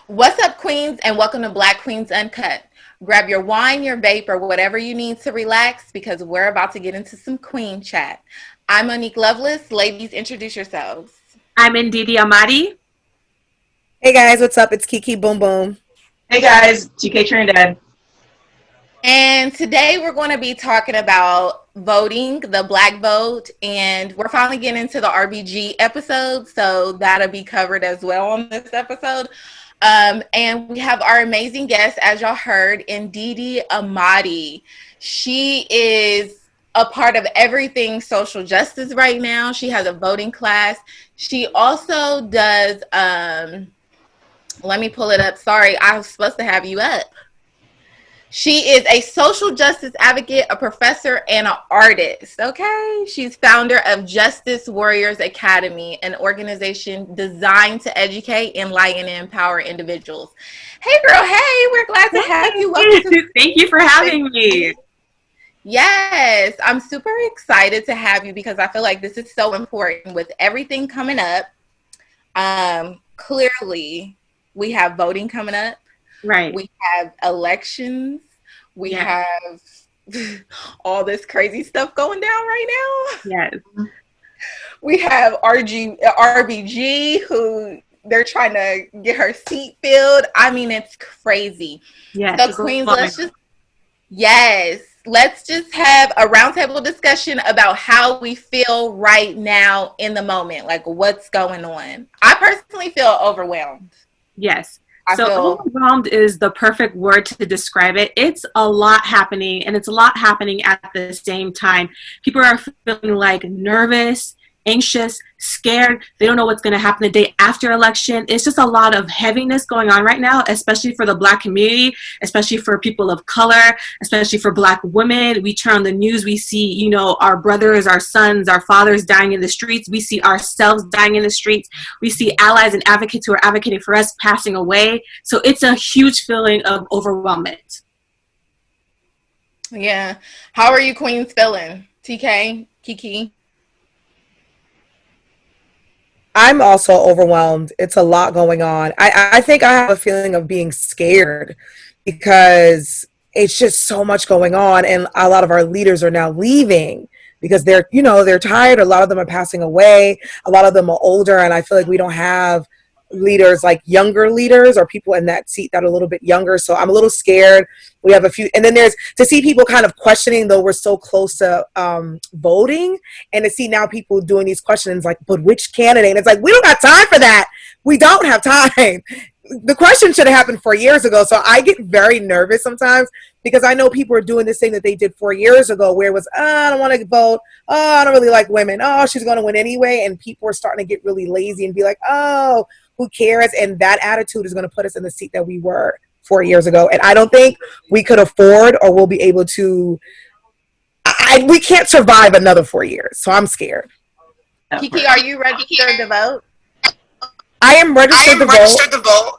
What's up, Queens, and welcome to Black Queens Uncut. Grab your wine, your vape, or whatever you need to relax because we're about to get into some queen chat. I'm Monique Lovelace. Ladies, introduce yourselves. I'm Ndidi Amadi. Hey guys, what's up? It's Kiki Boom Boom. Hey guys, GK Trinidad. And today we're going to be talking about voting, the Black vote, and we're finally getting into the RBG episode, so that'll be covered as well on this episode. And we have our amazing guest, as y'all heard, Ndidi Amadi. She is a part of everything social justice right now. She has a voting class. She also does, let me pull it up. Sorry, I was supposed to have you up. She is a social justice advocate, a professor, and an artist, okay? She's founder of Justice Warriors Academy, an organization designed to educate, enlighten, and empower individuals. Hey, girl, hey, we're glad to have you. Thank you for having me. Yes, I'm super excited to have you because I feel like this is so important with everything coming up. Clearly, we have voting coming up. Right. We have elections. We have all this crazy stuff going down right now. Yes. We have RBG, who they're trying to get her seat filled. I mean, it's crazy. Yes. So, Queens, let's just have a roundtable discussion about how we feel right now in the moment. Like, what's going on? I personally feel overwhelmed. Yes. So overwhelmed is the perfect word to describe it. It's a lot happening, and it's a lot happening at the same time. People are feeling like nervous, anxious, scared. They don't know what's going to happen the day after election. It's just a lot of heaviness going on right now, especially for the Black community, especially for people of color, especially for Black women. We turn on the news, we see, our brothers, our sons, our fathers dying in the streets. We see ourselves dying in the streets. We see allies and advocates who are advocating for us passing away. So it's a huge feeling of overwhelmment. Yeah. How are you Queens feeling? TK, Kiki? I'm also overwhelmed. It's a lot going on. I think I have a feeling of being scared because it's just so much going on, and a lot of our leaders are now leaving because they're tired. A lot of them are passing away. A lot of them are older, and I feel like we don't have leaders like younger leaders or people in that seat that are a little bit younger. So I'm a little scared. We have a few, and then there's to see people kind of questioning, though we're so close to voting, and to see now people doing these questions like, but which candidate? And it's like, we don't got time for that. We don't have time. The question should have happened 4 years ago. So I get very nervous sometimes because I know people are doing this thing that they did 4 years ago where it was, I don't want to vote. Oh, I don't really like women. Oh, she's going to win anyway. And people are starting to get really lazy and be like, oh, who cares? And that attitude is going to put us in the seat that we were 4 years ago. And I don't think we could afford or will be able to, we can't survive another 4 years. So I'm scared. Kiki, are you registered to vote? I am registered to vote.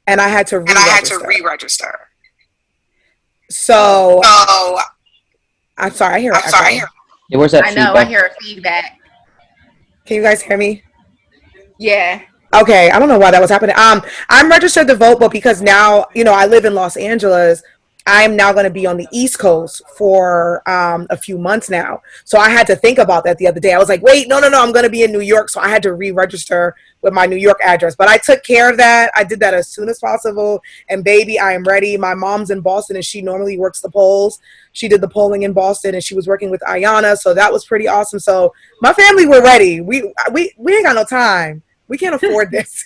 And I had to re-register. So I'm sorry, I hear it. Yeah, where's that I know, I hear a feedback. Can you guys hear me? Yeah. Okay, I don't know why that was happening. I'm registered to vote, but because now, I live in Los Angeles, I'm now going to be on the East Coast for a few months now. So I had to think about that the other day. I was like, wait, no, I'm going to be in New York. So I had to re-register with my New York address. But I took care of that. I did that as soon as possible. And baby, I am ready. My mom's in Boston, and she normally works the polls. She did the polling in Boston, and she was working with Ayanna. So that was pretty awesome. So my family were ready. We ain't got no time. We can't afford this.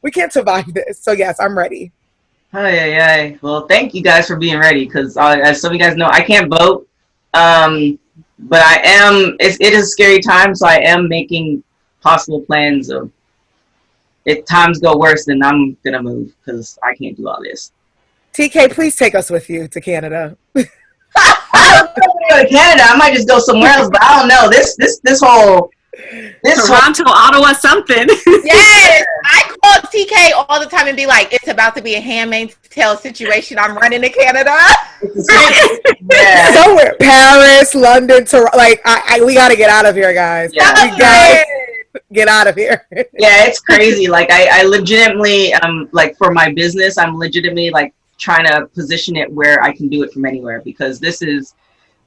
We can't survive this. So yes, I'm ready. Hi. Well, thank you guys for being ready because as some of you guys know, I can't vote. But I am, it is a scary time. So I am making possible plans of if times go worse, then I'm going to move because I can't do all this. TK, please take us with you to Canada. I don't want to go to Canada. I might just go somewhere else, but I don't know. This whole Toronto, Ottawa, something. Yes, I call TK all the time and be like, "It's about to be a Handmaid's Tale situation. I'm running to Canada." Yeah. Somewhere, Paris, London, Toronto. Like, we got to get out of here, guys. Yeah. Get out of here. Yeah, it's crazy. Like I legitimately like for my business, I'm legitimately like trying to position it where I can do it from anywhere, because this is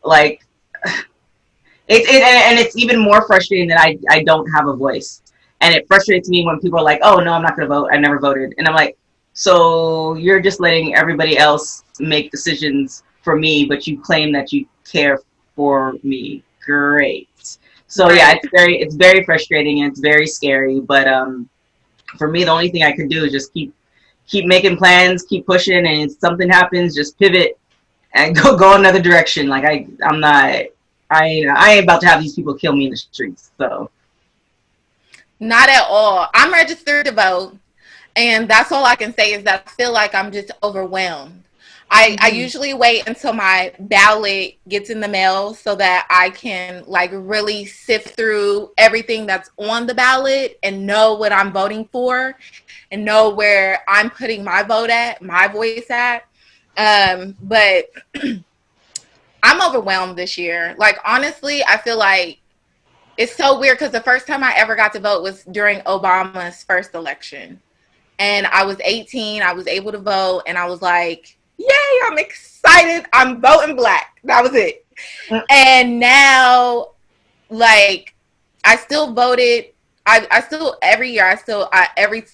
like and it's even more frustrating that I don't have a voice. And it frustrates me when people are like, "Oh no, I'm not going to vote. I never voted." And I'm like, "So you're just letting everybody else make decisions for me, but you claim that you care for me. Great." So yeah, it's very frustrating and it's very scary. But for me, the only thing I can do is just keep making plans, keep pushing, and if something happens, just pivot and go another direction. Like I ain't about to have these people kill me in the streets. So not at all. I'm registered to vote, and that's all I can say is that I feel like I'm just overwhelmed. I usually wait until my ballot gets in the mail so that I can like really sift through everything that's on the ballot and know what I'm voting for and know where I'm putting my vote at, my voice at. But I'm overwhelmed this year. Like, honestly, I feel like it's so weird because the first time I ever got to vote was during Obama's first election. And I was 18, I was able to vote, and I was like, yay, I'm excited. I'm voting black. That was it. And now, like, I still voted. I still, every year, every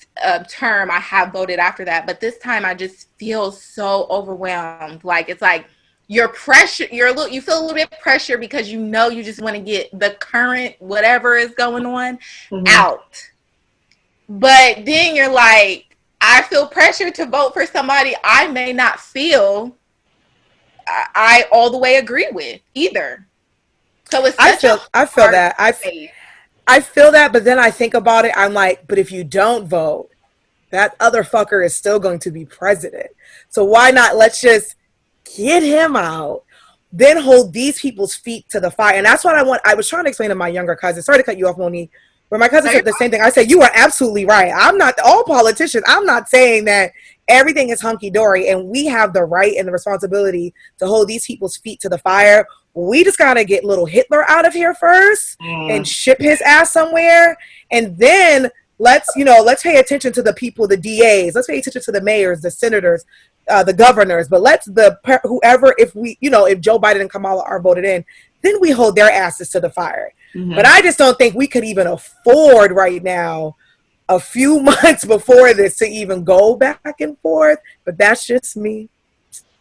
term I have voted after that. But this time I just feel so overwhelmed. Like, it's like you're pressure. You feel a little bit of pressure because you know you just want to get the current whatever is going on out. But then you're like, I feel pressure to vote for somebody I may not feel I all the way agree with either. So it's I feel that. I feel that, but then I think about it, I'm like, but if you don't vote, that other fucker is still going to be president. So why not let's just get him out, then hold these people's feet to the fire. And that's what I was trying to explain to my younger cousin. Sorry to cut you off, Monique. Where my cousin said the same thing. I said, you are absolutely right. I'm not all politicians. I'm not saying that everything is hunky-dory and we have the right and the responsibility to hold these people's feet to the fire. We just got to get little Hitler out of here first and ship his ass somewhere. And then let's pay attention to the people, the DAs. Let's pay attention to the mayors, the senators, the governors. But whoever, if Joe Biden and Kamala are voted in, then we hold their asses to the fire. But I just don't think we could even afford right now, a few months before this, to even go back and forth. But that's just me.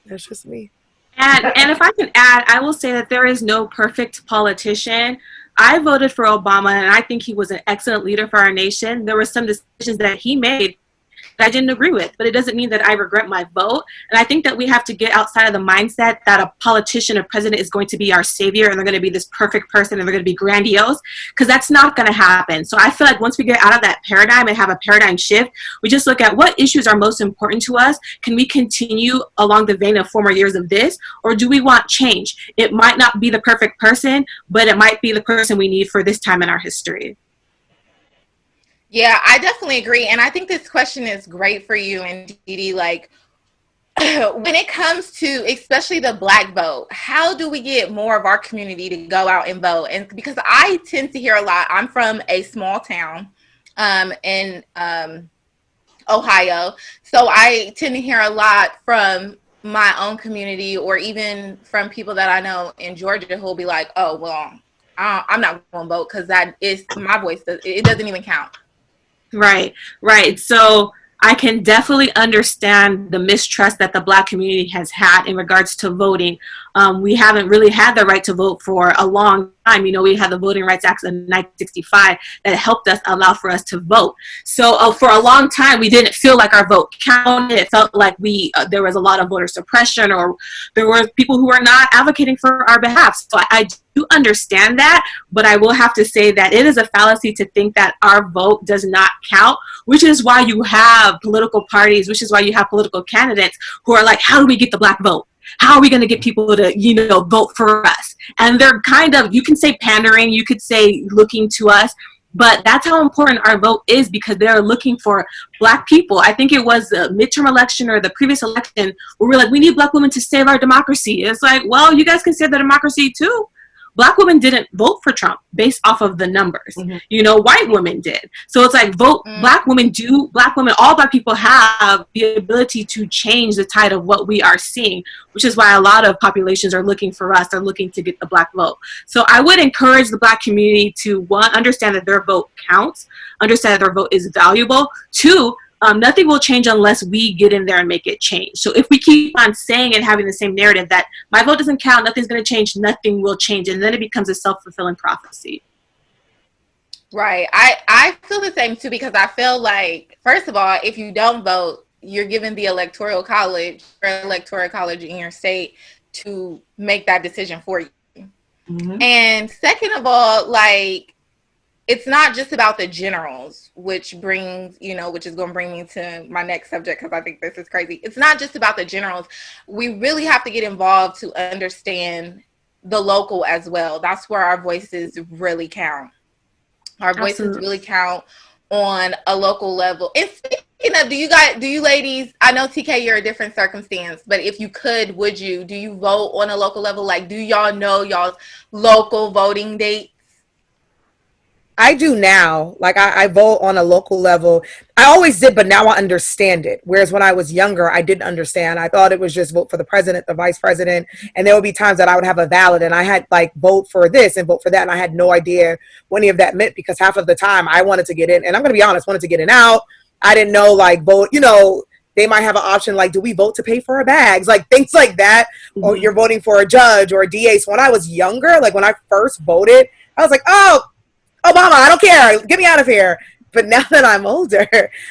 That's just me. And if I can add, I will say that there is no perfect politician. I voted for Obama, and I think he was an excellent leader for our nation. There were some decisions that he made that I didn't agree with, but it doesn't mean that I regret my vote. And I think that we have to get outside of the mindset that a politician or president is going to be our savior and they're going to be this perfect person and they're going to be grandiose, because that's not going to happen. So I feel like once we get out of that paradigm and have a paradigm shift, we just look at what issues are most important to us. Can we continue along the vein of former years of this, or do we want change? It might not be the perfect person, but it might be the person we need for this time in our history. Yeah, I definitely agree. And I think this question is great for you, Ndidi. Like, when it comes to especially the Black vote, how do we get more of our community to go out and vote? And because I tend to hear a lot, I'm from a small town in Ohio. So I tend to hear a lot from my own community, or even from people that I know in Georgia, who will be like, oh, well, I'm not going to vote because that is my voice. It doesn't even count. Right. So I can definitely understand the mistrust that the Black community has had in regards to voting. We haven't really had the right to vote for a long time. We had the Voting Rights Act of 1965 that helped us, allow for us to vote. So for a long time, we didn't feel like our vote counted. It felt like there was a lot of voter suppression, or there were people who were not advocating for our behalf. So I do understand that, but I will have to say that it is a fallacy to think that our vote does not count, which is why you have political parties, which is why you have political candidates who are like, how do we get the Black vote? How are we going to get people to, vote for us? And they're kind of, you can say pandering, you could say looking to us, but that's how important our vote is, because they're looking for Black people. I think it was the midterm election or the previous election where we're like, we need Black women to save our democracy. It's like, well, you guys can save the democracy too. Black women didn't vote for Trump based off of the numbers. You know, white women did. So it's like Black women, all Black people have the ability to change the tide of what we are seeing, which is why a lot of populations are looking for us, are looking to get the Black vote. So I would encourage the Black community to, one, understand that their vote counts, understand that their vote is valuable. Two, nothing will change unless we get in there and make it change. So if we keep on saying and having the same narrative that my vote doesn't count, nothing's going to change, nothing will change, and then it becomes a self-fulfilling prophecy. Right. I feel the same too, because I feel like, first of all, if you don't vote, you're given the electoral college in your state to make that decision for you. And second of all, like, it's not just about the generals, which is going to bring me to my next subject, because I think this is crazy. It's not just about the generals. We really have to get involved to understand the local as well. That's where our voices really count. Our voices really count on a local level. And speaking of, do you ladies, I know TK, you're a different circumstance, but if you could, do you vote on a local level? Like, do y'all know y'all's local voting date? I do now. Like, I vote on a local level. I always did, but now I understand it. Whereas when I was younger, I didn't understand. I thought it was just vote for the president, the vice president. And there would be times that I would have a ballot and I had like vote for this and vote for that. And I had no idea what any of that meant, because half of the time I wanted to get in, and I'm going to be honest, wanted to get in out. I didn't know, like, vote, they might have an option like, do we vote to pay for our bags? Like things like that. Or you're voting for a judge or a DA. So when I was younger, like when I first voted, I was like, oh, Obama, I don't care. Get me out of here. But now that I'm older,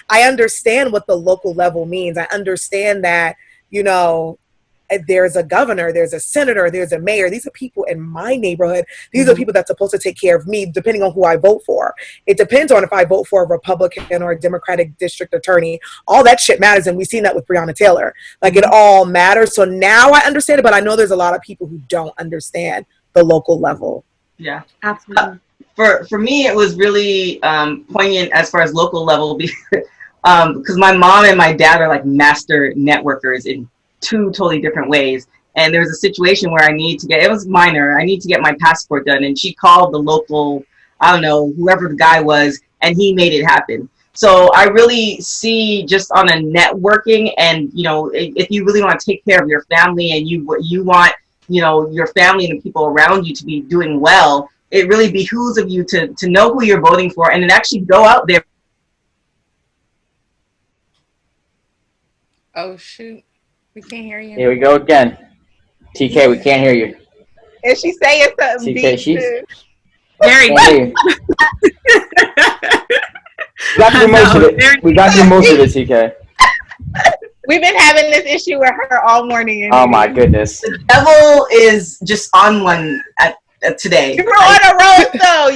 I understand what the local level means. I understand that, there's a governor, there's a senator, there's a mayor. These are people in my neighborhood. These are people that's supposed to take care of me, depending on who I vote for. It depends on if I vote for a Republican or a Democratic district attorney. All that shit matters, and we've seen that with Breonna Taylor. Like, it all matters. So now I understand it, but I know there's a lot of people who don't understand the local level. Yeah, absolutely. For me, it was really poignant as far as local level, because my mom and my dad are like master networkers in two totally different ways. And there was a situation where it was minor, I need to get my passport done. And she called the local, I don't know, whoever the guy was, and he made it happen. So I really see, just on a networking, and, if you really want to take care of your family and you want, your family and the people around you to be doing well, it really behooves of you to know who you're voting for, and then actually go out there. Oh, shoot. We can't hear you. Here we go again. TK, we can't hear you. Is she saying something? TK, she's very good. We got through most of it. We got through most of it, TK. We've been having this issue with her all morning. Oh my goodness. The devil is just on one today. You were on a roll, though.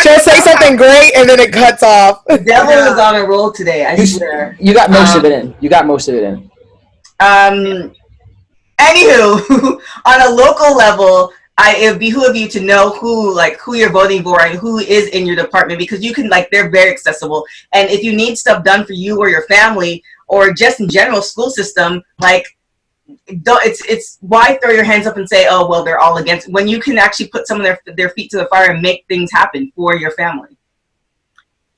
She'll say something great and then it cuts off. The devil is on a roll today, I swear. You got most of it in. You got most of it in. Anywho, on a local level, it behooves you to know who you're voting for and who is in your department, because you can, they're very accessible. And if you need stuff done for you or your family, or just in general school system, it's why throw your hands up and say, oh, well, they're all against, when you can actually put some of their feet to the fire and make things happen for your family.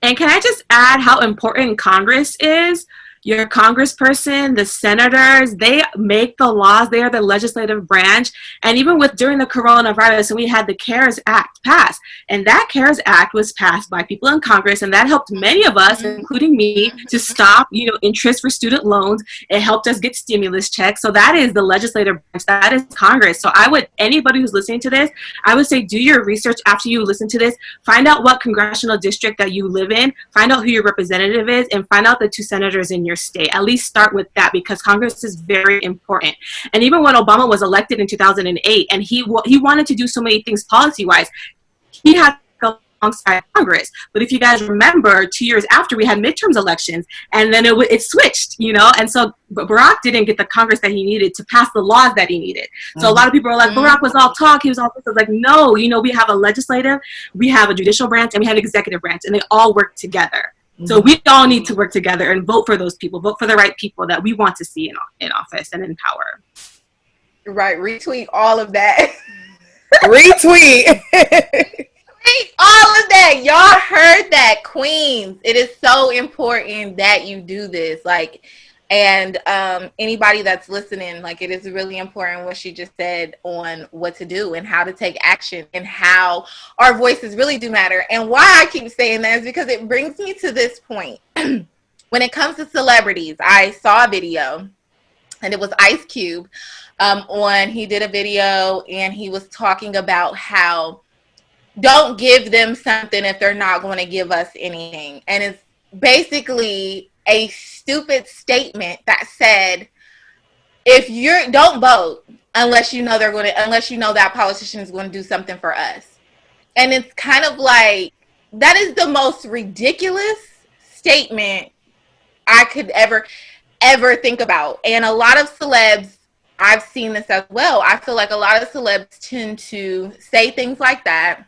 And can I just add how important Congress is? Your congressperson, the senators, they make the laws. They are the legislative branch. And even during the coronavirus, and we had the CARES Act passed, and that CARES Act was passed by people in Congress, and that helped many of us, including me, to stop, interest for student loans. It helped us get stimulus checks. So that is the legislative branch. That is Congress. So anybody who's listening to this, I would say do your research after you listen to this. Find out what congressional district that you live in. Find out who your representative is, and find out the 2 senators in your state. At least start with that, because Congress is very important. And even when Obama was elected in 2008, and he wanted to do so many things policy-wise, he had to go alongside Congress. But if you guys remember, 2 years after, we had midterms elections, and then it switched, and so Barack didn't get the Congress that he needed to pass the laws that he needed. So a lot of people are like, Barack was all talk, he was all this. I was like, no, we have a legislative, we have a judicial branch, and we have an executive branch, and they all work together. So we all need to work together and vote for those people, vote for the right people that we want to see in office and in power. Right. Retweet all of that. Retweet. All of that. Y'all heard that, queens. It is so important that you do this. Like, and anybody that's listening, like, it is really important what she just said on what to do and how to take action and how our voices really do matter. And why I keep saying that is because it brings me to this point. When it comes to celebrities, I saw a video and it was Ice Cube he did a video and he was talking about how don't give them something if they're not going to give us anything. And it's basically a stupid statement that said, if you're don't vote unless you know unless you know that politician is going to do something for us. And it's kind of like, that is the most ridiculous statement I could ever think about. And a lot of celebs, I've seen this as well. I feel like a lot of celebs tend to say things like that,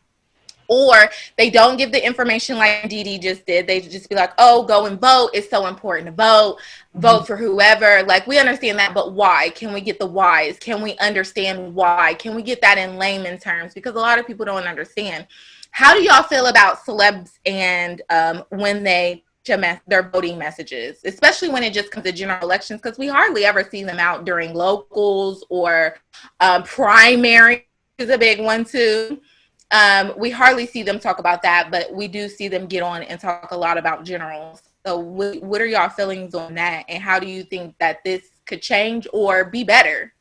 or they don't give the information like Ndidi just did. They just be like, oh, go and vote. It's so important to vote. Vote for whoever. Like, we understand that, but why? Can we get the whys? Can we understand why? Can we get that in layman terms? Because a lot of people don't understand. How do y'all feel about celebs and when they their voting messages, especially when it just comes to general elections? Because we hardly ever see them out during locals or primary is a big one too. We hardly see them talk about that, but we do see them get on and talk a lot about generals. So what are y'all feelings on that? And how do you think that this could change or be better?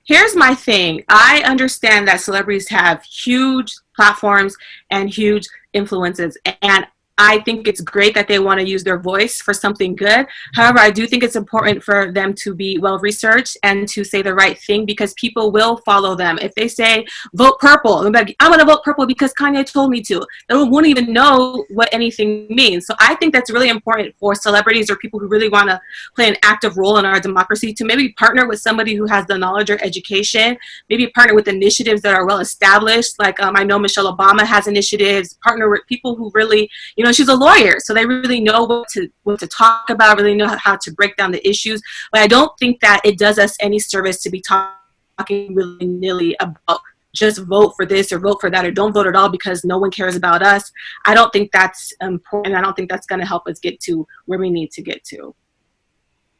Here's my thing. I understand that celebrities have huge platforms and huge influences, and I think it's great that they want to use their voice for something good. However, I do think it's important for them to be well-researched and to say the right thing, because people will follow them. If they say, vote purple, they'll be like, I'm going to vote purple because Kanye told me to. They won't even know what anything means. So I think that's really important for celebrities or people who really want to play an active role in our democracy to maybe partner with somebody who has the knowledge or education, maybe partner with initiatives that are well-established. Like I know Michelle Obama has initiatives, partner with people who really, she's a lawyer, so they really know what to talk about, really know how to break down the issues. But I don't think that it does us any service to be talking willy-nilly about just vote for this or vote for that or don't vote at all because no one cares about us. I don't think that's important. I don't think that's going to help us get to where we need to get to.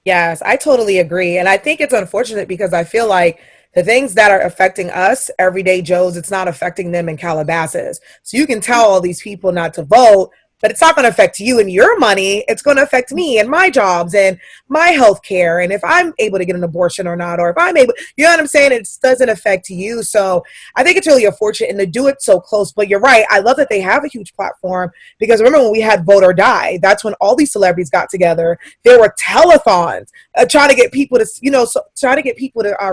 Yes, I totally agree. And I think it's unfortunate because I feel like the things that are affecting us, everyday Joes, it's not affecting them in Calabasas. So you can tell all these people not to vote, but it's not going to affect you and your money. It's going to affect me and my jobs and my health care. And if I'm able to get an abortion or not, or if I'm able, you know what I'm saying? It doesn't affect you. So I think it's really unfortunate and to do it so close. But you're right. I love that they have a huge platform because remember when we had Vote or Die, that's when all these celebrities got together. There were telethons trying to get people to,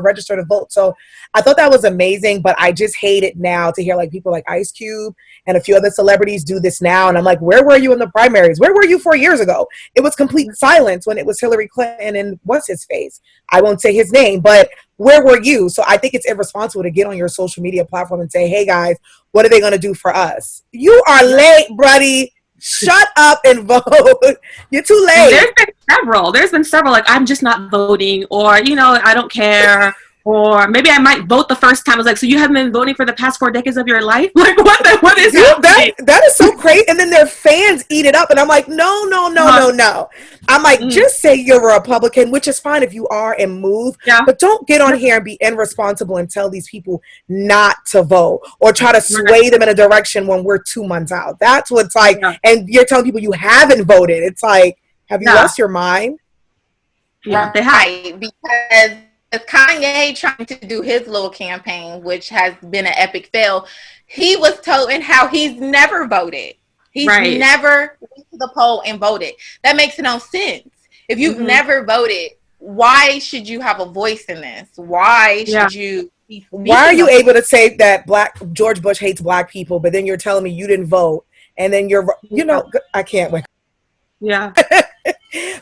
register to vote. So I thought that was amazing, but I just hate it now to hear like people like Ice Cube and a few other celebrities do this now. And I'm like, where were you in the primaries? Where were you 4 years ago? It was complete silence when it was Hillary Clinton and what's his face? I won't say his name, but where were you? So I think it's irresponsible to get on your social media platform and say, hey guys, what are they going to do for us? You are late, buddy. Shut up and vote. You're too late. There's been several, like, I'm just not voting, or, I don't care. Or maybe I might vote the first time. I was like, so you haven't been voting for the past 4 decades of your life? Like, what is that is so crazy. And then their fans eat it up. And I'm like, no. I'm like, just say you're a Republican, which is fine if you are and move. Yeah. But don't get on here and be irresponsible and tell these people not to vote or try to sway them in a direction when we're 2 months out. That's what's like. Yeah. And you're telling people you haven't voted. It's like, have you lost your mind? Yeah, they have. Because Kanye trying to do his little campaign, which has been an epic fail, he was told how he's never voted. He's never went to the poll and voted. That makes no sense. If you've never voted, why should you have a voice in this? Why should you be Why are you able to say that George Bush hates black people, but then you're telling me you didn't vote, and then I can't wait. Yeah.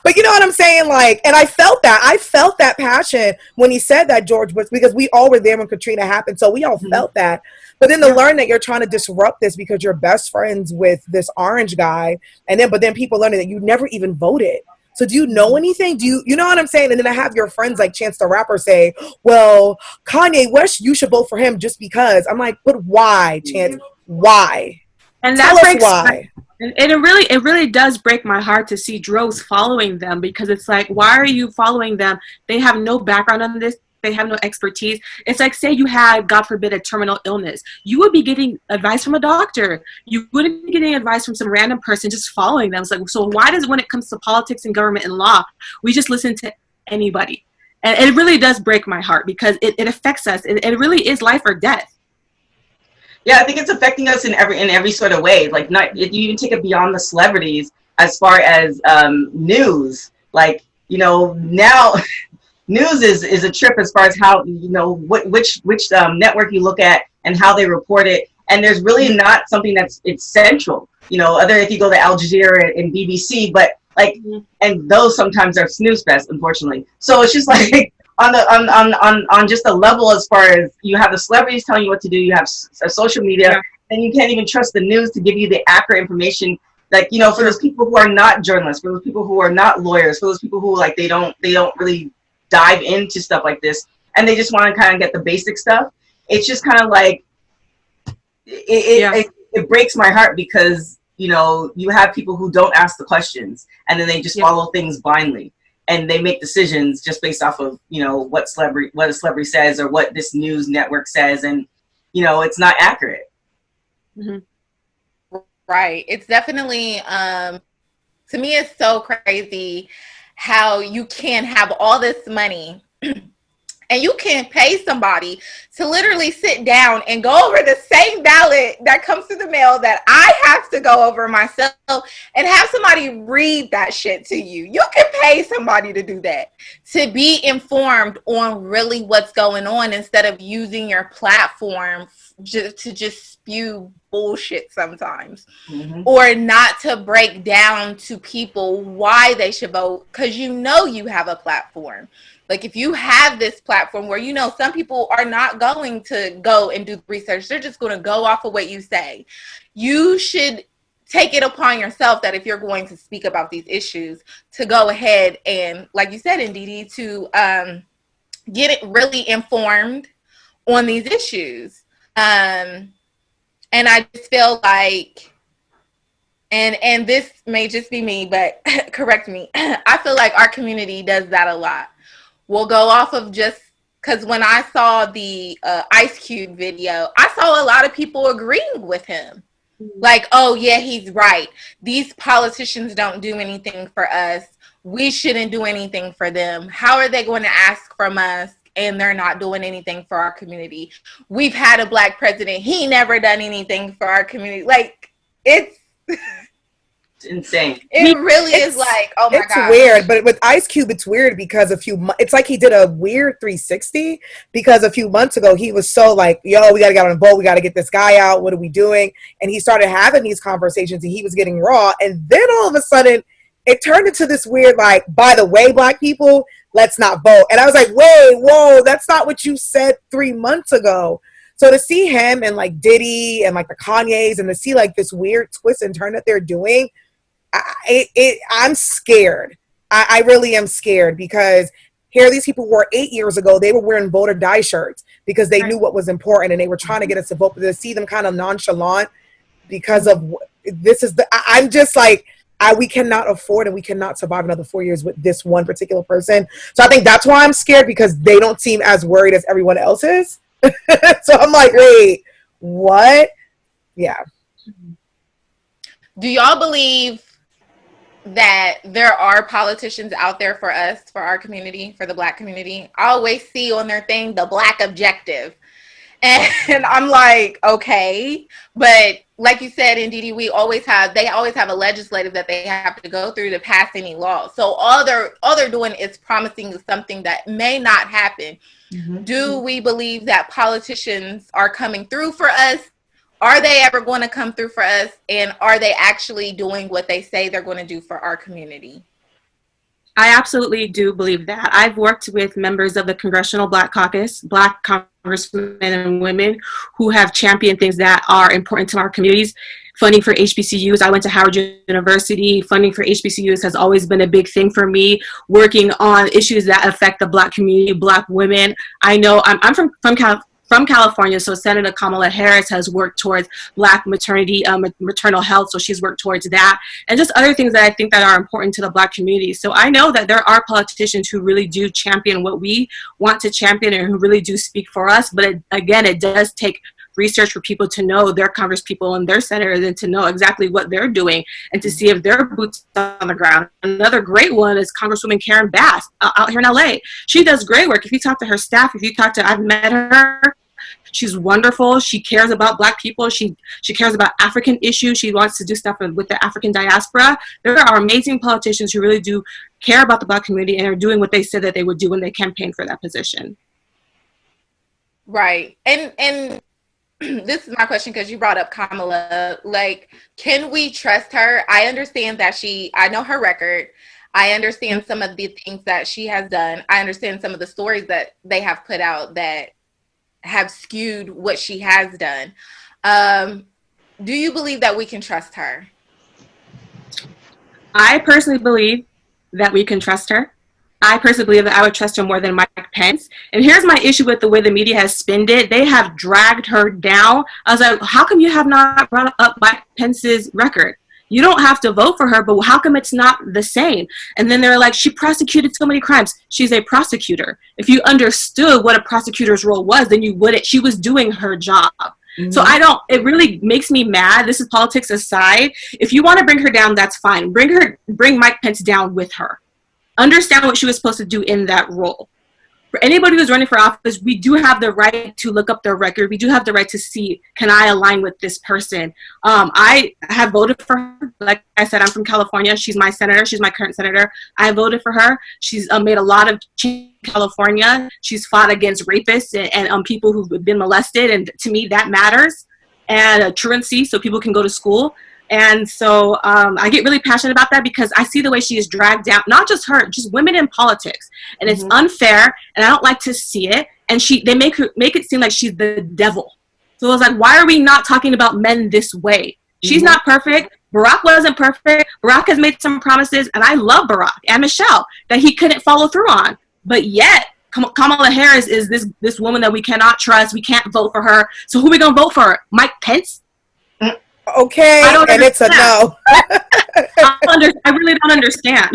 But you know what I'm saying? Like, and I felt that passion when he said that, George Bush, because we all were there when Katrina happened. So we all felt that. But then to learn that you're trying to disrupt this because you're best friends with this orange guy. But then people learning that you never even voted. So do you know anything? Do you know what I'm saying? And then I have your friends like Chance the Rapper say, well, Kanye West, you should vote for him just because. I'm like, but why, Chance? Why? And Tell that us breaks why. and it really does break my heart to see droves following them, because it's like, why are you following them? They have no background on this. They have no expertise. It's like, say you had, God forbid, a terminal illness. You would be getting advice from a doctor. You wouldn't be getting advice from some random person just following them. It's like, so why does, when it comes to politics and government and law, we just listen to anybody? And it really does break my heart, because it affects us. It really is life or death. Yeah, I think it's affecting us in every sort of way. Like, not if you even take it beyond the celebrities, as far as news. Like, you know, now news is a trip as far as how, you know, which network you look at and how they report it. And there's really not something it's central. You know, other if you go to Al Jazeera and BBC, but like, and those sometimes are snooze fest, unfortunately. So it's just like, on just the level, as far as you have the celebrities telling you what to do, you have social media, and you can't even trust the news to give you the accurate information. Like, you know, for those people who are not journalists, for those people who are not lawyers, for those people who like they don't really dive into stuff like this, and they just want to kind of get the basic stuff. It's just kind of like it breaks my heart, because, you know, you have people who don't ask the questions, and then they just follow things blindly. And they make decisions just based off of, you know, what a celebrity says or what this news network says, and, you know, it's not accurate. Mm-hmm. Right. It's definitely, to me, it's so crazy how you can have all this money and you can pay somebody to literally sit down and go over the same ballot that comes through the mail that I have to go over myself, and have somebody read that shit to you. You can pay somebody to do that, to be informed on really what's going on, instead of using your platform to just spew bullshit sometimes, or not to break down to people why they should vote, because you know you have a platform. Like, if you have this platform where, you know, some people are not going to go and do research, they're just going to go off of what you say. You should take it upon yourself that if you're going to speak about these issues, to go ahead and, like you said, Ndidi, to get it really informed on these issues. And I just feel like, and this may just be me, but correct me, I feel like our community does that a lot. We'll go off of just, because when I saw the Ice Cube video, I saw a lot of people agreeing with him. Like, oh, yeah, he's right. These politicians don't do anything for us. We shouldn't do anything for them. How are they going to ask from us and they're not doing anything for our community? We've had a black president. He never done anything for our community. Like, it's insane. It really is like, oh my god. It's weird, but with Ice Cube, it's weird because it's like he did a weird 360, because a few months ago he was so like, yo, we got to get on a boat, we got to get this guy out, what are we doing? And he started having these conversations and he was getting raw, and then all of a sudden it turned into this weird, like, by the way, black people, let's not vote. And I was like, wait, whoa, that's not what you said 3 months ago. So to see him and like Diddy and like the Kanyes, and to see like this weird twist and turn that they're doing, I'm scared. I really am scared, because here are these people who were 8 years ago, they were wearing vote or die shirts because they knew what was important and they were trying to get us to vote. But to see them kind of nonchalant because of I'm just like, we cannot afford and we cannot survive another 4 years with this one particular person. So I think that's why I'm scared, because they don't seem as worried as everyone else is. So I'm like, wait, what? Yeah. Do y'all believe that there are politicians out there for us, for our community, for the black community? I always see on their thing, the black objective. And I'm like, okay. But like you said, Ndidi, they always have a legislative that they have to go through to pass any law. So all they're doing is promising something that may not happen. Do we believe that politicians are coming through for us? Are they ever going to come through for us? And are they actually doing what they say they're going to do for our community? I absolutely do believe that. I've worked with members of the Congressional Black Caucus, Black congressmen and women who have championed things that are important to our communities. Funding for HBCUs. I went to Howard University. Funding for HBCUs has always been a big thing for me. Working on issues that affect the Black community, Black women. I know I'm from California, so Senator Kamala Harris has worked towards Black maternity, maternal health, so she's worked towards that, and just other things that I think that are important to the Black community. So I know that there are politicians who really do champion what we want to champion and who really do speak for us, but it does take research for people to know their congresspeople and their senators and to know exactly what they're doing and to see if their boots on the ground. Another great one is Congresswoman Karen Bass out here in LA. She does great work. If you talk to her staff, I've met her, she's wonderful. She cares about Black people. She cares about African issues. She wants to do stuff with the African diaspora. There are amazing politicians who really do care about the Black community and are doing what they said that they would do when they campaigned for that position. Right. And this is my question because you brought up Kamala. Like, can we trust her? I understand that I know her record. I understand some of the things that she has done. I understand some of the stories that they have put out that have skewed what she has done. Do you believe that we can trust her? I personally believe that we can trust her. I personally believe that I would trust her more than Mike Pence. And here's my issue with the way the media has spinned it. They have dragged her down. I was like, how come you have not brought up Mike Pence's record? You don't have to vote for her, but how come it's not the same? And then they're like, she prosecuted so many crimes. She's a prosecutor. If you understood what a prosecutor's role was, then you wouldn't. She was doing her job. Mm-hmm. So it really makes me mad. This is politics aside. If you want to bring her down, that's fine. Bring Mike Pence down with her. Understand what she was supposed to do in that role. For anybody who's running for office, we do have the right to look up their record. We do have the right to see, can I align with this person? I have voted for her. Like I said, I'm from California. She's my senator. She's my current senator. I voted for her. She's made a lot of change in California. She's fought against rapists and people who've been molested. And to me, that matters. And truancy, so people can go to school. And so I get really passionate about that because I see the way she is dragged down, not just her, just women in politics. And it's unfair, and I don't like to see it. And they make it seem like she's the devil. So I was like, why are we not talking about men this way? She's not perfect. Barack wasn't perfect. Barack has made some promises, and I love Barack and Michelle, that he couldn't follow through on. But yet, Kamala Harris is this woman that we cannot trust. We can't vote for her. So who are we going to vote for? Mike Pence? Okay, and it's a no. I really don't understand.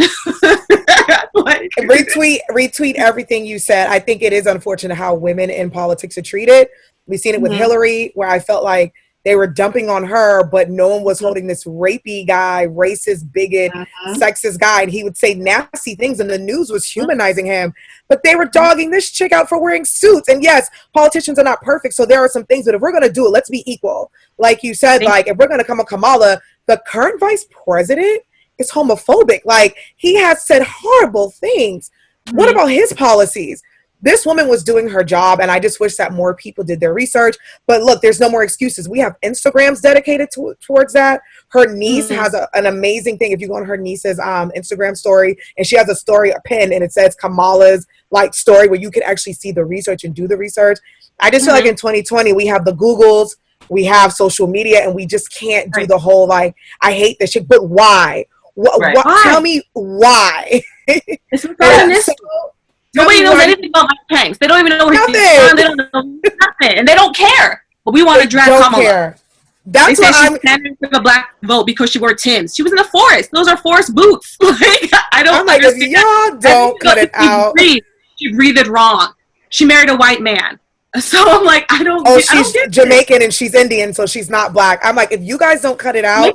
Like, retweet everything you said. I think it is unfortunate how women in politics are treated. We've seen it with Hillary, where I felt like they were dumping on her, but no one was holding this rapey guy, racist, bigot, sexist guy, and he would say nasty things, and the news was humanizing him. But they were dogging this chick out for wearing suits. And yes, politicians are not perfect, so there are some things, but if we're going to do it, let's be equal. Like you said, like, if we're going to come at Kamala, the current vice president is homophobic. Like, he has said horrible things. What about his policies? This woman was doing her job, and I just wish that more people did their research. But look, there's no more excuses. We have Instagrams dedicated towards that. Her niece has an amazing thing. If you go on her niece's Instagram story, and she has a pin, and it says Kamala's like story, where you can actually see the research and do the research. I just feel like in 2020 we have the Googles, we have social media, and we just can't do the whole like, I hate this shit. But why? Why? Tell me why. It's misogynistic. Nobody knows anything about Mike Pence. They don't even know where he's from. They don't know nothing, and they don't care. But we want to drag Kamala. Care. That's why she's standing for the Black vote because she wore Tim's. She was in the forest. Those are forest boots. Like, I don't understand. If y'all don't cut it out. She breathed wrong. She married a white man. So I'm like, I don't. Oh, she's Jamaican and she's Indian, so she's not Black. I'm like, if you guys don't cut it out,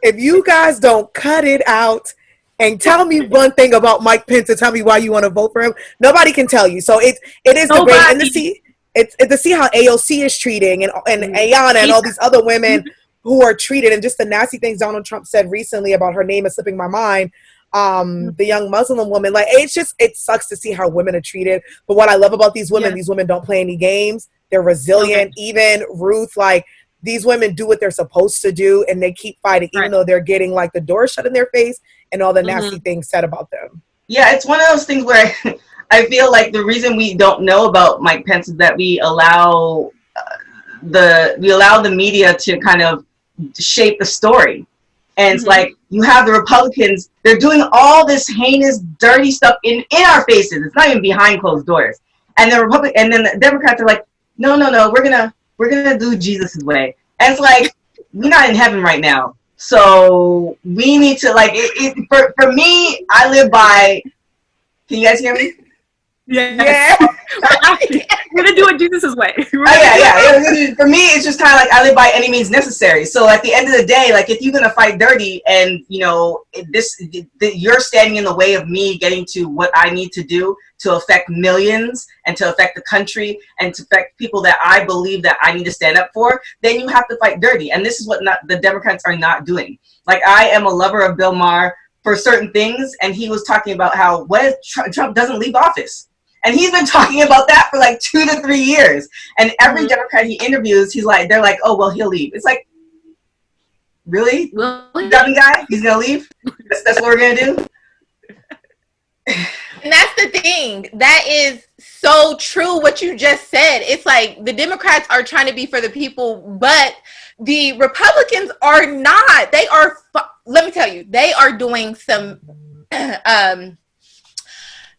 if you guys don't cut it out. And tell me one thing about Mike Pence and tell me why you want to vote for him. Nobody can tell you. So it is debate. And to see how AOC is treating and Ayanna and all these other women who are treated, and just the nasty things Donald Trump said recently about, her name is slipping my mind, the young Muslim woman. Like, it sucks to see how women are treated. But what I love about these women don't play any games. They're resilient. Even Ruth, like, these women do what they're supposed to do, and they keep fighting, even though they're getting like the door shut in their face and all the nasty things said about them. Yeah, it's one of those things where I feel like the reason we don't know about Mike Pence is that we allow the media to kind of shape the story. And it's like, you have the Republicans, they're doing all this heinous, dirty stuff in our faces. It's not even behind closed doors. And and then the Democrats are like, no, we're gonna do Jesus' way. And it's like, we're not in heaven right now. So we need to for me, I live by, can you guys hear me? Yeah. We're gonna do it Jesus' way. Yeah. For me, it's just kind of like I live by any means necessary. So at the end of the day, like, if you're gonna fight dirty, and you're standing in the way of me getting to what I need to do to affect millions and to affect the country and to affect people that I believe that I need to stand up for, then you have to fight dirty. And this is what the Democrats are not doing. Like, I am a lover of Bill Maher for certain things, and he was talking about how what if Trump doesn't leave office. And he's been talking about that for like 2 to 3 years. And every Democrat he interviews, they're like, oh, well, he'll leave. It's like, really? Dummy guy? He's going to leave? That's what we're going to do? And that's the thing. That is so true what you just said. It's like the Democrats are trying to be for the people, but the Republicans are not. They are, let me tell you, they are doing some...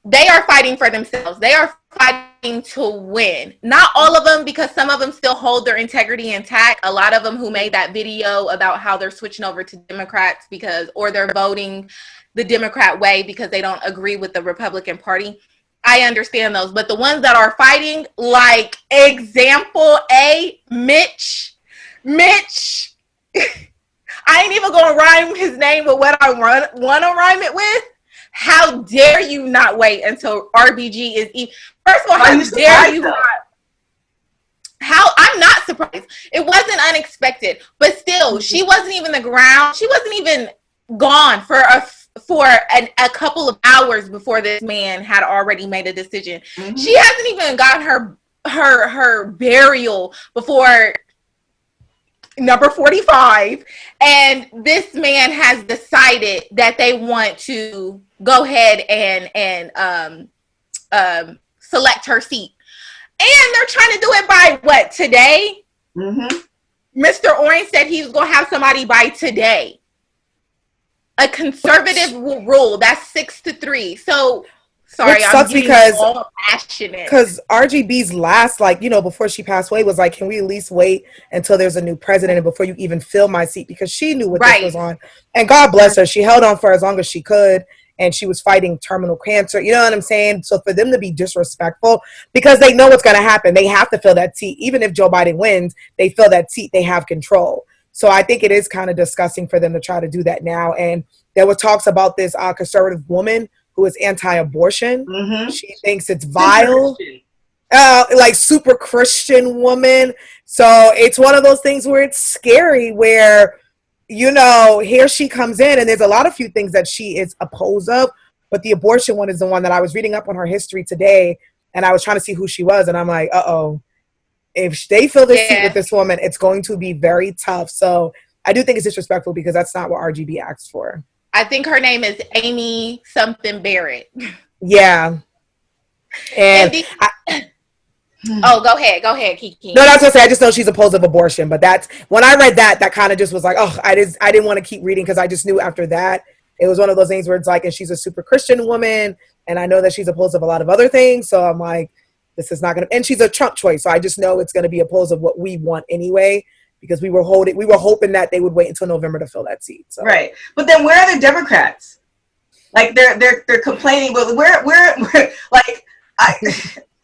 they are fighting for themselves. They are fighting to win. Not all of them, because some of them still hold their integrity intact. A lot of them who made that video about how they're switching over to Democrats or they're voting the Democrat way because they don't agree with the Republican Party. I understand those. But the ones that are fighting, like example A, Mitch. I ain't even going to rhyme his name with what I want to rhyme it with. How dare you not wait until RBG is even... First of all, how dare you not... I'm not surprised. It wasn't unexpected, but still, she wasn't even the ground. She wasn't even gone for a couple of hours before this man had already made a decision. Mm-hmm. She hasn't even got her burial before number 45, and this man has decided that they want to go ahead and select her seat, and they're trying to do it by what, today? Mr. Orange said he was going to have somebody by today. A conservative rule, that's 6-3. So sorry, I'm getting all passionate. Because RGB's last, before she passed away, was like, can we at least wait until there's a new president and before you even fill my seat? Because she knew what this was on. And God bless her. She held on for as long as she could. And she was fighting terminal cancer. You know what I'm saying? So for them to be disrespectful, because they know what's going to happen. They have to fill that seat. Even if Joe Biden wins, they fill that seat. They have control. So I think it is kind of disgusting for them to try to do that now. And there were talks about this conservative woman who is anti-abortion. She thinks it's vile. Super Christian woman. So it's one of those things where it's scary, where, here she comes in, and there's a few things that she is opposed of, but the abortion one is the one that I was reading up on her history today, and I was trying to see who she was, and I'm like, if they fill this seat with this woman, it's going to be very tough. So I do think it's disrespectful, because that's not what RGB asked for. I think her name is Amy something Barrett. Yeah. And go ahead, Kiki. No, that's what I say. I just know she's opposed of abortion, but that's when I read that kind of just was like, I didn't want to keep reading, because I just knew after that it was one of those things where it's like, and she's a super Christian woman, and I know that she's opposed of a lot of other things, so I'm like, this is not gonna. And she's a Trump choice, so I just know it's gonna be opposed of what we want anyway, because we were hoping that they would wait until November to fill that seat. So. Right, but then where are the Democrats? Like they're complaining, but where like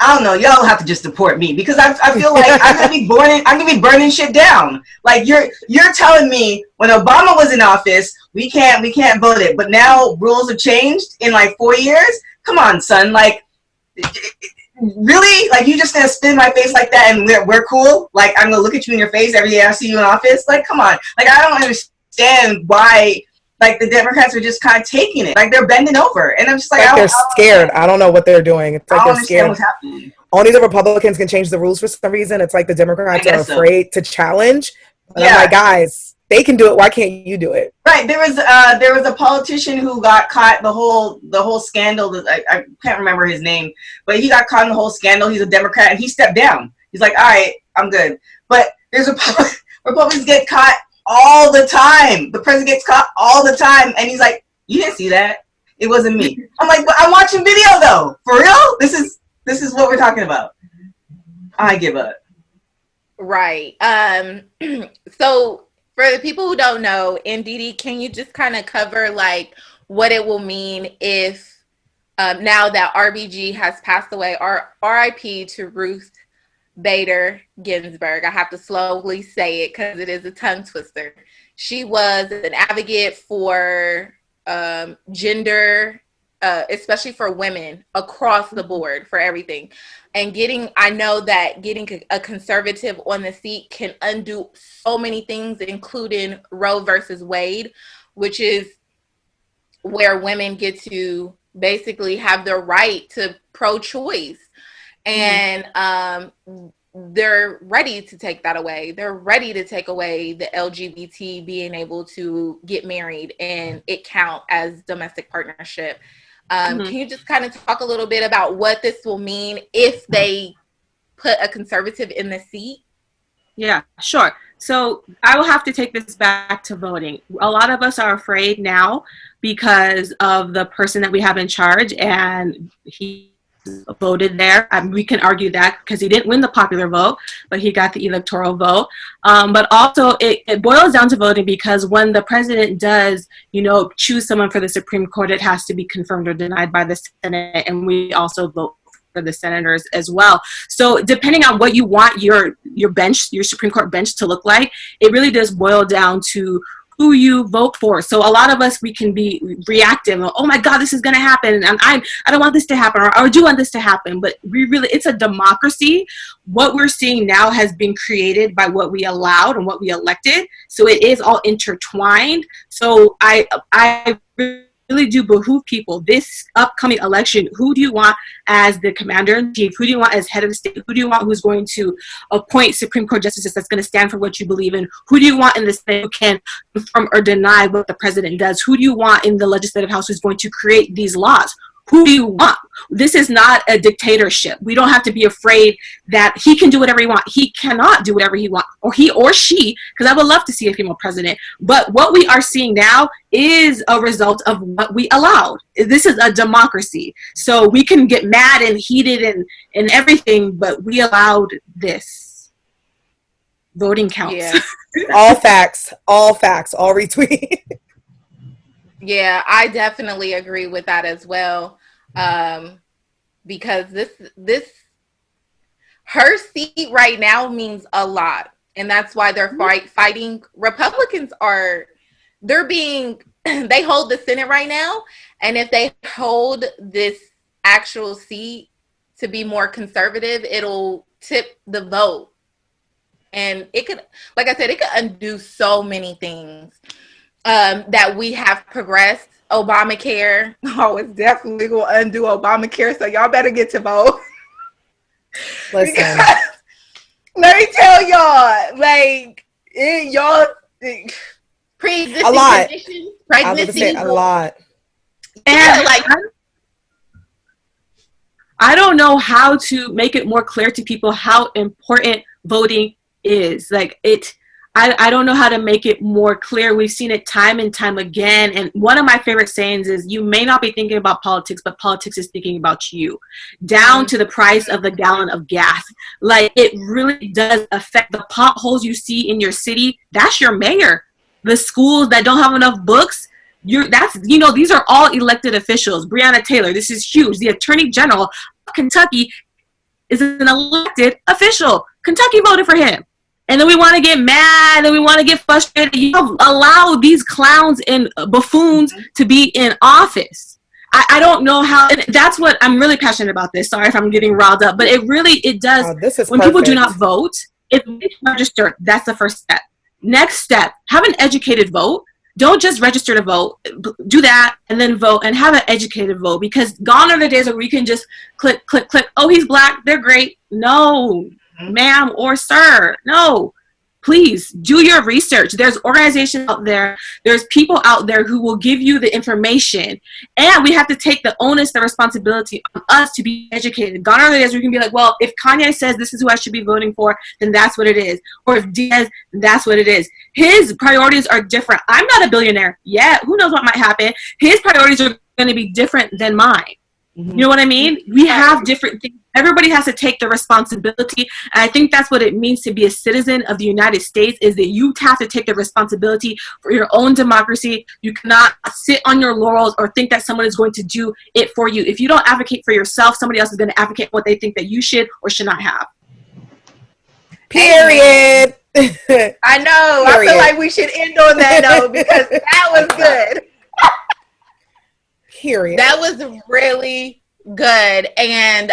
I don't know. Y'all have to just support me, because I feel like I'm gonna be burning shit down. Like you're telling me when Obama was in office, we can't vote it, but now rules have changed in like 4 years. Come on, son. Like, really? Like, you just gonna spin my face like that and we're cool? Like, I'm gonna look at you in your face every day I see you in office? Like, come on. Like, I don't understand why. Like, the Democrats are just kind of taking it. Like, they're bending over. And I'm just like, they're scared. I don't know what they're doing. It's like they're scared. What's happening. Only the Republicans can change the rules for some reason. It's like the Democrats are afraid to challenge. And I'm like, guys, they can do it. Why can't you do it? Right. There was a politician who got caught the whole scandal. I can't remember his name, but he got caught in the whole scandal. He's a Democrat and he stepped down. He's like, all right, I'm good. But Republicans get caught all the time. The president gets caught all the time, and he's like, you didn't see that. It wasn't me. I'm like, but I'm watching video though. For real? This is what we're talking about. I give up. Right. So for the people who don't know, Ndidi, can you just kind of cover like what it will mean if now that RBG has passed away, RIP to Ruth Bader Ginsburg. I have to slowly say it because it is a tongue twister. She was an advocate for gender, especially for women across the board, for everything. And I know that getting a conservative on the seat can undo so many things, including Roe versus Wade, which is where women get to basically have their right to pro-choice. And they're ready to take that away. They're ready to take away the LGBT being able to get married and it count as domestic partnership. Can you just kind of talk a little bit about what this will mean if they put a conservative in the seat? Yeah, sure. So I will have to take this back to voting. A lot of us are afraid now because of the person that we have in charge, and he voted there. We can argue that because he didn't win the popular vote, but he got the electoral vote. But also it boils down to voting because when the president does, choose someone for the Supreme Court, it has to be confirmed or denied by the Senate, and we also vote for the senators as well. So depending on what you want your Supreme Court bench to look like, it really does boil down to who you vote for. So a lot of us, we can be reactive. Oh my God, this is going to happen. And I don't want this to happen, or I do want this to happen. But it's a democracy. What we're seeing now has been created by what we allowed and what we elected. So it is all intertwined. So I really do behoove people this upcoming election. Who do you want as the commander-in-chief? Who do you want as head of the state? Who do you want who's going to appoint Supreme Court justices that's going to stand for what you believe in? Who do you want in the Senate who can confirm or deny what the president does? Who do you want in the legislative house who's going to create these laws? Who do you want? This is not a dictatorship. We don't have to be afraid that he can do whatever he wants. He cannot do whatever he wants, or he or she, because I would love to see a female president. But what we are seeing now is a result of what we allowed. This is a democracy. So we can get mad and heated and everything, but we allowed this. Voting counts. Yeah. all facts, all retweet. Yeah, I definitely agree with that as well. Because her seat right now means a lot. And that's why they're fighting. Republicans they hold the Senate right now. And if they hold this actual seat to be more conservative, it'll tip the vote. And it could, like I said, it could undo so many things. That we have progressed. Obamacare. Oh, it's definitely going to undo Obamacare, so y'all better get to vote. Listen. Let me tell y'all, pre-existing a lot. conditions, I was say a lot. And I don't know how to make it more clear to people how important voting is. I don't know how to make it more clear. We've seen it time and time again. And one of my favorite sayings is, you may not be thinking about politics, but politics is thinking about you. Down to the price of the gallon of gas. It really does affect the potholes you see in your city. That's your mayor. The schools that don't have enough books. These are all elected officials. Breonna Taylor, this is huge. The Attorney General of Kentucky is an elected official. Kentucky voted for him. And then we want to get mad and we want to get frustrated. You allow these clowns and buffoons to be in office. I don't know how, and that's what I'm really passionate about this. Sorry if I'm getting riled up, but it does. When people do not vote, if they register, that's the first step. Next step, have an educated vote. Don't just register to vote. Do that and then vote and have an educated vote, because gone are the days where we can just click. Oh, he's black. They're great. No. Ma'am or sir, no, please do your research. There's organizations out there, there's people out there who will give you the information, and we have to take the onus, the responsibility on us to be educated. Gone are the days where you can be like, well, if Kanye says this is who I should be voting for, then that's what it is. Or if Diaz, that's what it is. His priorities are different. I'm not a billionaire yet. Who knows what might happen? His priorities are going to be different than mine. You know what I mean? We have different things. Everybody has to take the responsibility. And I think that's what it means to be a citizen of the United States, is that you have to take the responsibility for your own democracy. You cannot sit on your laurels or think that someone is going to do it for you. If you don't advocate for yourself, somebody else is going to advocate what they think that you should or should not have. Period. I know. Period. I feel like we should end on that note because that was good. Period. That was really good. And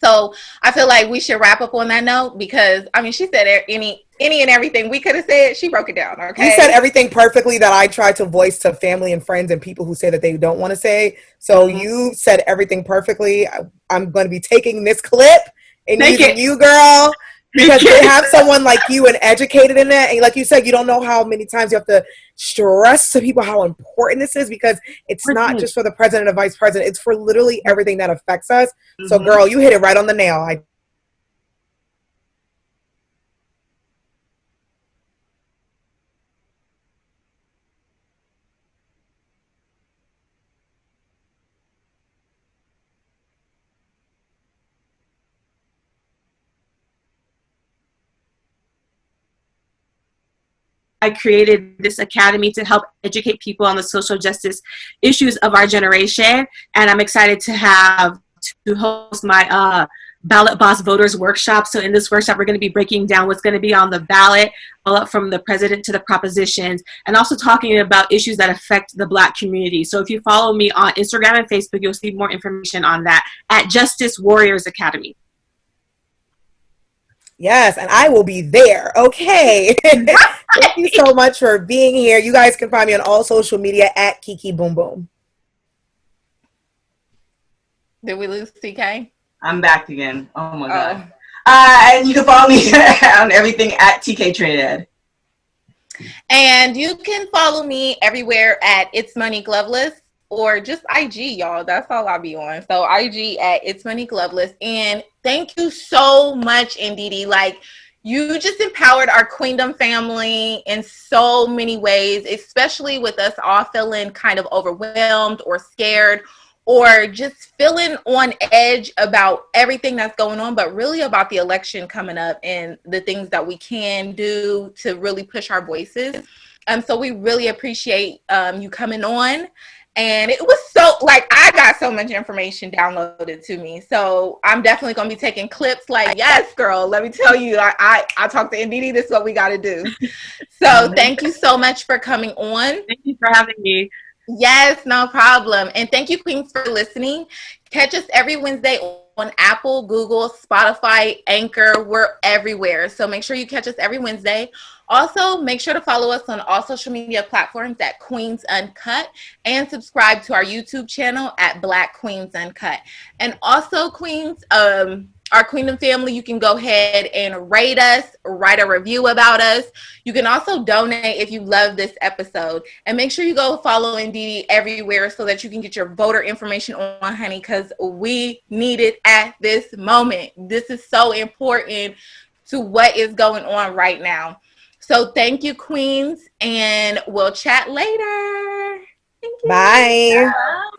so I feel like we should wrap up on that note because, I mean, she said any and everything we could have said. She broke it down, okay? You said everything perfectly that I tried to voice to family and friends and people who say that they don't want to say. So you said everything perfectly. I'm going to be taking this clip and using you, girl. Because they have someone like you and educated in that. And like you said, you don't know how many times you have to stress to people how important this is, because it's not just for the president and vice president. It's for literally everything that affects us. So, girl, you hit it right on the nail. I created this academy to help educate people on the social justice issues of our generation. And I'm excited to host my Ballot Boss Voters Workshop. So in this workshop, we're going to be breaking down what's going to be on the ballot, all up from the president to the propositions, and also talking about issues that affect the Black community. So if you follow me on Instagram and Facebook, you'll see more information on that at Justice Warriors Academy. Yes, and I will be there. Okay. Thank you so much for being here. You guys can find me on all social media at Kiki Boom Boom. Did we lose TK? I'm back again. Oh my God. And you can follow me on everything at TK Trinidad. And you can follow me everywhere at It's Money Gloveless, or just IG, y'all. That's all I'll be on. So IG at It's Money Gloveless. And thank you so much, Ndidi. Like, you just empowered our Queendom family in so many ways, especially with us all feeling kind of overwhelmed or scared or just feeling on edge about everything that's going on, but really about the election coming up and the things that we can do to really push our voices. So we really appreciate you coming on. And it was so, like, I got so much information downloaded to me. So I'm definitely going to be taking clips like, yes, girl, let me tell you, I talked to Ndidi, this is what we got to do. So thank you so much for coming on. Thank you for having me. Yes, no problem. And thank you, Queens, for listening. Catch us every Wednesday on Apple, Google, Spotify, Anchor. We're everywhere. So make sure you catch us every Wednesday. Also, make sure to follow us on all social media platforms at Queens Uncut and subscribe to our YouTube channel at Black Queens Uncut. And also, Queens, our Queendom family, you can go ahead and rate us, write a review about us. You can also donate if you love this episode. And make sure you go follow Ndidi everywhere so that you can get your voter information on, honey, because we need it at this moment. This is so important to what is going on right now. So thank you, Queens, and we'll chat later. Thank you. Bye. Bye.